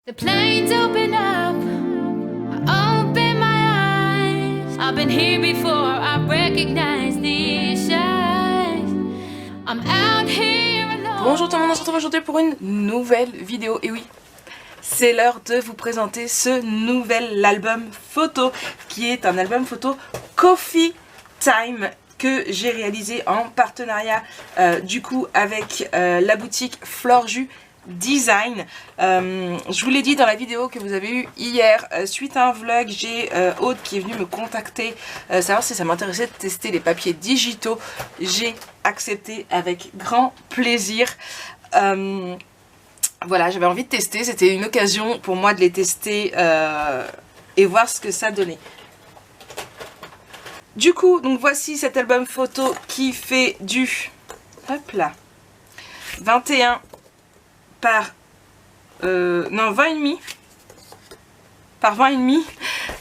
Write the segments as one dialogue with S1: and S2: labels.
S1: The planes open up, I open my eyes. I've been here before, I recognize these eyes. I'm out here alone.
S2: Bonjour tout le monde, on se retrouve aujourd'hui pour une nouvelle vidéo. Et oui, c'est l'heure de vous présenter ce nouvel album photo, qui est un album photo Coffee Time que j'ai réalisé en partenariat du coup avec la boutique Florju Design. Je vous l'ai dit dans la vidéo que vous avez eue hier, suite à un vlog, j'ai Aude qui est venue me contacter, savoir si ça m'intéressait de tester les papiers digitaux. J'ai accepté avec grand plaisir. Voilà, j'avais envie de tester, c'était une occasion pour moi de les tester et voir ce que ça donnait. Du coup, donc voici cet album photo qui fait du, hop là, 21 par 20,5 par 20,5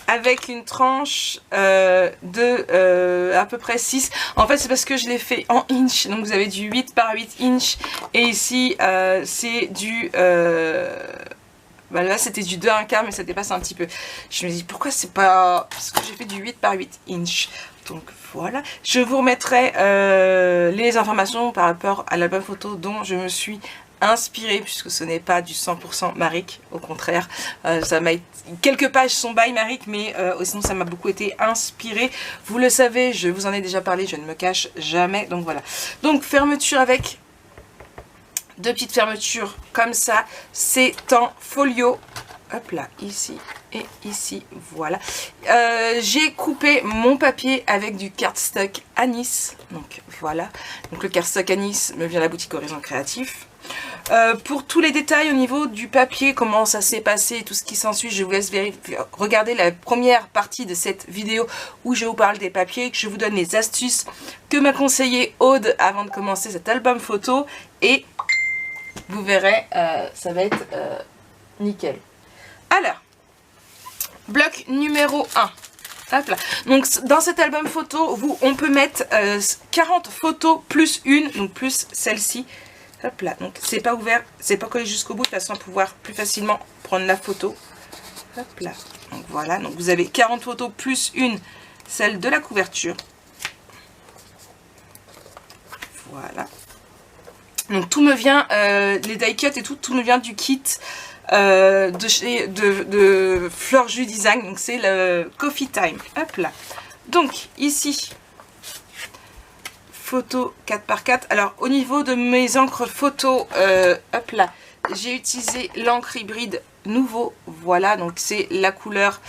S2: avec une tranche de à peu près 6. En fait c'est parce que je l'ai fait en inch, donc vous avez du 8 par 8 inch et ici c'est du bah là c'était du 2 à 1 quart, mais ça dépasse un petit peu. Je me dis pourquoi c'est pas, parce que j'ai fait du 8 par 8 inch. Donc voilà, je vous remettrai les informations par rapport à l'album photo dont je me suis inspirée, puisque ce n'est pas du 100% Maric, au contraire, ça m'a quelques pages sont by Maric, mais sinon ça m'a beaucoup été inspiré. Vous le savez, je vous en ai déjà parlé, je ne me cache jamais. Donc voilà, donc fermeture avec deux petites fermetures comme ça, c'est en folio, hop là, ici et ici, voilà. J'ai coupé mon papier avec du cardstock Anis, donc voilà, donc le cardstock Anis me vient de la boutique Horizon Créatif. Pour tous les détails au niveau du papier, comment ça s'est passé et tout ce qui s'ensuit, je vous laisse regarder la première partie de cette vidéo où je vous parle des papiers, que je vous donne les astuces que m'a conseillé Aude avant de commencer cet album photo, et vous verrez, ça va être nickel. Alors, bloc numéro 1. Hop là. Donc dans cet album photo, on peut mettre 40 photos plus une, donc plus celle-ci. Hop là, donc c'est pas ouvert, c'est pas collé jusqu'au bout de façon à pouvoir plus facilement prendre la photo. Hop là, donc voilà, donc vous avez 40 photos plus une, celle de la couverture. Voilà. Donc tout me vient, les die cuts et tout me vient du kit de Florju Design, donc c'est le Coffee Time. Hop là, donc ici photo 4x4. Alors au niveau de mes encres photo, hop là, j'ai utilisé l'encre hybride Nouveau, voilà, donc c'est la couleur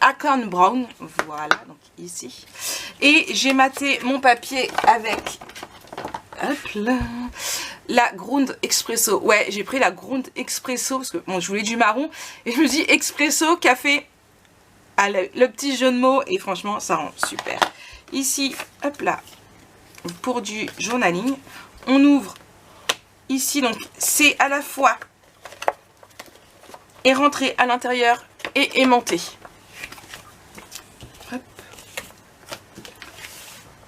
S2: Acorn Brown, voilà, donc ici, et j'ai maté mon papier avec, hop là, la Ground Expresso. Ouais, j'ai pris la Ground Expresso parce que bon, je voulais du marron et je me dis Expresso café. Ah, le petit jeu de mots, et franchement ça rend super. Ici, hop là, pour du journaling, on ouvre ici, donc c'est à la fois est rentré à l'intérieur et aimanté. Hop.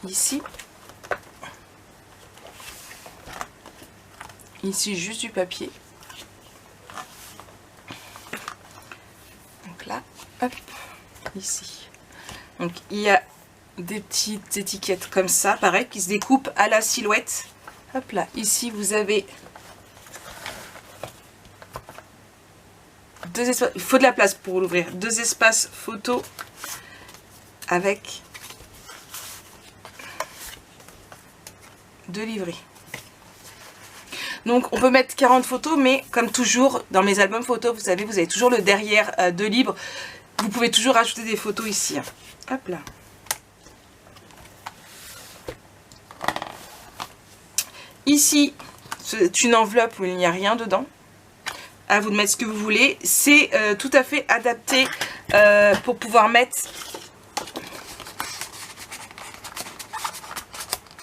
S2: Ici, juste du papier. Donc là, hop. Ici, donc il y a des petites étiquettes comme ça, pareil, qui se découpent à la silhouette. Hop là, ici vous avez deux espaces, il faut de la place pour l'ouvrir, deux espaces photo avec deux livrets. Donc on peut mettre 40 photos, mais comme toujours dans mes albums photos, vous savez, vous avez toujours le derrière de libre. Vous pouvez toujours rajouter des photos ici. Hop là. Ici, c'est une enveloppe où il n'y a rien dedans. À vous de mettre ce que vous voulez. C'est tout à fait adapté pour pouvoir mettre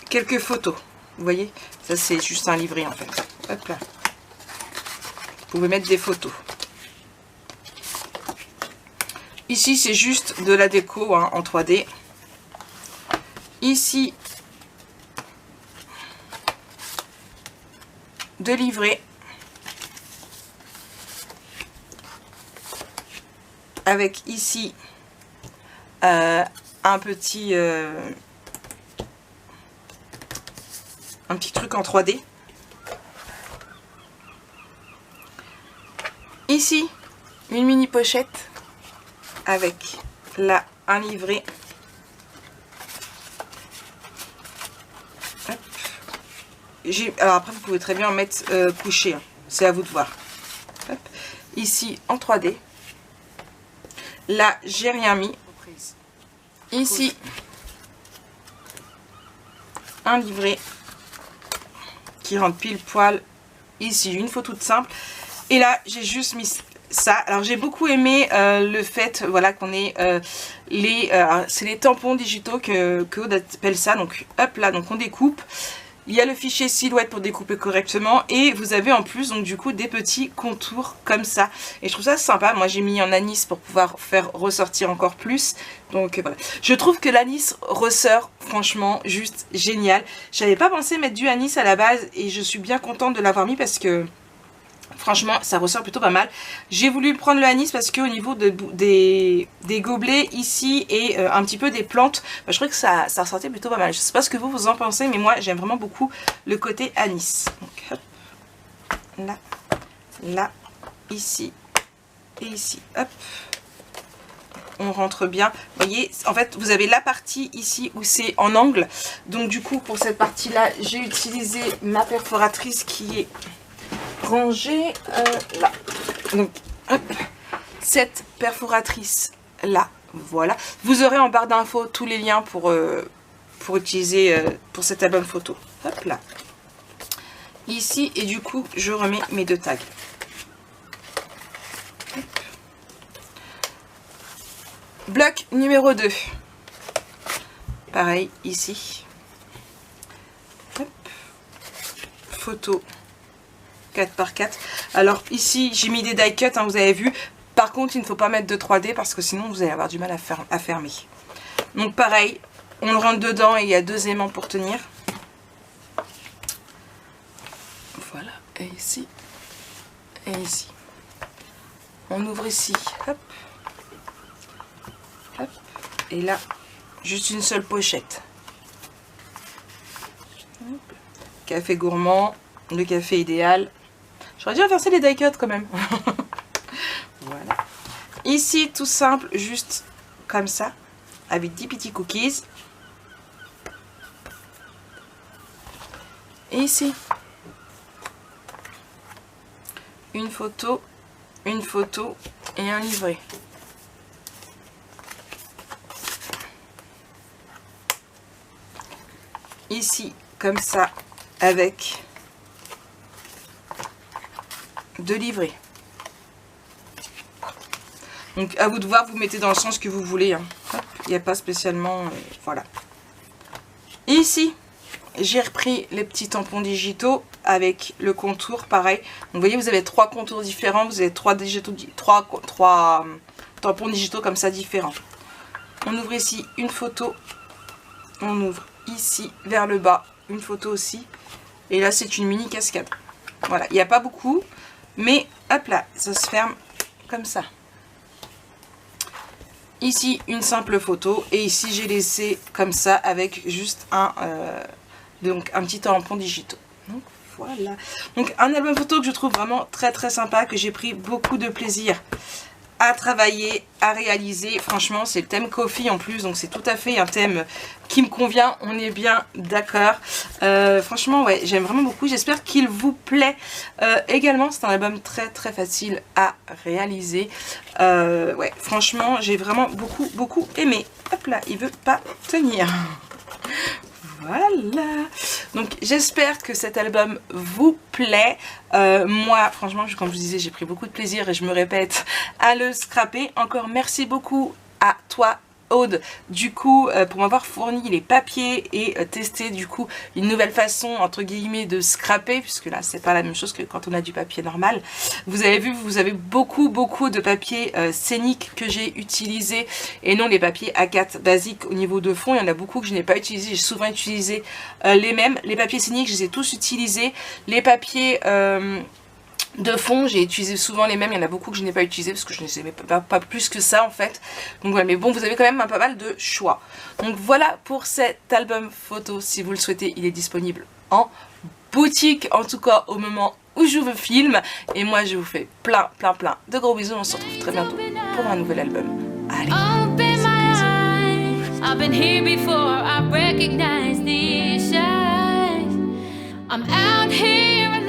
S2: quelques photos. Vous voyez, ça c'est juste un livret en fait. Hop là. Vous pouvez mettre des photos. Ici, c'est juste de la déco hein, en 3D. Ici, de livret. avec ici un petit truc en 3D. Ici, une mini pochette avec là un livret. Alors après, vous pouvez très bien en mettre couché, hein. C'est à vous de voir. Hop. Ici, en 3D. Là, j'ai rien mis. Ici, un livret qui rentre pile poil. Ici, une photo toute simple. Et là, j'ai juste mis ça. Alors, j'ai beaucoup aimé le fait, voilà, qu'on ait c'est les tampons digitaux que Aude appelle ça. Donc, hop là, donc on découpe. Il y a le fichier silhouette pour découper correctement et vous avez en plus donc du coup des petits contours comme ça. Et je trouve ça sympa. Moi j'ai mis en anis pour pouvoir faire ressortir encore plus. Donc voilà. Je trouve que l'anis ressort franchement juste génial. J'avais pas pensé mettre du anis à la base et je suis bien contente de l'avoir mis parce que franchement, ça ressort plutôt pas mal. J'ai voulu prendre le anis parce qu'au niveau des gobelets ici et un petit peu des plantes, bah, je trouvais que ça ressortait plutôt pas mal. Je sais pas ce que vous en pensez, mais moi j'aime vraiment beaucoup le côté anis. Donc hop, là, là, ici et ici. Hop, on rentre bien. Vous voyez, en fait, vous avez la partie ici où c'est en angle. Donc du coup, pour cette partie-là, j'ai utilisé ma perforatrice qui est rangée là. Donc hop, cette perforatrice là, voilà. Vous aurez en barre d'infos tous les liens pour utiliser pour cet album photo. Hop là, ici, et du coup je remets mes deux tags. Hop. Bloc numéro 2, pareil ici. Hop. Photo 4x4. Alors ici j'ai mis des die cut, hein, vous avez vu. Par contre il ne faut pas mettre de 3D parce que sinon vous allez avoir du mal à fermer. Donc pareil, on le rentre dedans et il y a deux aimants pour tenir. Voilà, et ici et ici. On ouvre ici, hop, hop, et là juste une seule pochette. Hop. Café gourmand, le café idéal. J'aurais dû inverser les die cut quand même. Voilà. Ici, tout simple, juste comme ça, avec 10 petits cookies. Et ici, une photo et un livret. Ici, comme ça, avec 2 livrets. Donc à vous de voir, vous mettez dans le sens que vous voulez, hein. Il n'y a pas spécialement voilà. Et ici j'ai repris les petits tampons digitaux avec le contour pareil. Donc vous voyez, vous avez 3 contours différents, vous avez 3 tampons digitaux comme ça différents. On ouvre ici une photo, on ouvre ici vers le bas une photo aussi, et là c'est une mini cascade. Voilà, il n'y a pas beaucoup, mais hop là, ça se ferme comme ça. Ici une simple photo, et ici j'ai laissé comme ça avec juste un petit tampon digitaux. Donc voilà, donc un album photo que je trouve vraiment très très sympa, que j'ai pris beaucoup de plaisir à travailler, à réaliser. Franchement c'est le thème coffee en plus, donc c'est tout à fait un thème qui me convient, on est bien d'accord. Franchement ouais, j'aime vraiment beaucoup, j'espère qu'il vous plaît également. C'est un album très très facile à réaliser. Ouais, franchement j'ai vraiment beaucoup aimé. Hop là, il veut pas tenir. Voilà, donc j'espère que cet album vous plaît. Moi franchement, comme je vous disais, j'ai pris beaucoup de plaisir et je me répète à le scraper. Encore merci beaucoup à toi Aude du coup pour m'avoir fourni les papiers et testé du coup une nouvelle façon entre guillemets de scraper, puisque là c'est pas la même chose que quand on a du papier normal. Vous avez vu, vous avez beaucoup de papier scénique que j'ai utilisé et non les papiers A4 basiques au niveau de fond. Il y en a beaucoup que je n'ai pas utilisé, j'ai souvent utilisé les mêmes. Les papiers scéniques je les ai tous utilisés. Les papiers de fond, j'ai utilisé souvent les mêmes, il y en a beaucoup que je n'ai pas utilisé parce que je ne les aimais pas plus que ça en fait. Donc voilà, mais bon, vous avez quand même pas mal de choix. Donc voilà pour cet album photo, si vous le souhaitez, il est disponible en boutique, en tout cas au moment où je vous filme. Et moi je vous fais plein de gros bisous, on se retrouve très bientôt pour un nouvel album. Allez,
S1: Open my eyes. I've been here before. I recognize these eyes. I'm out here.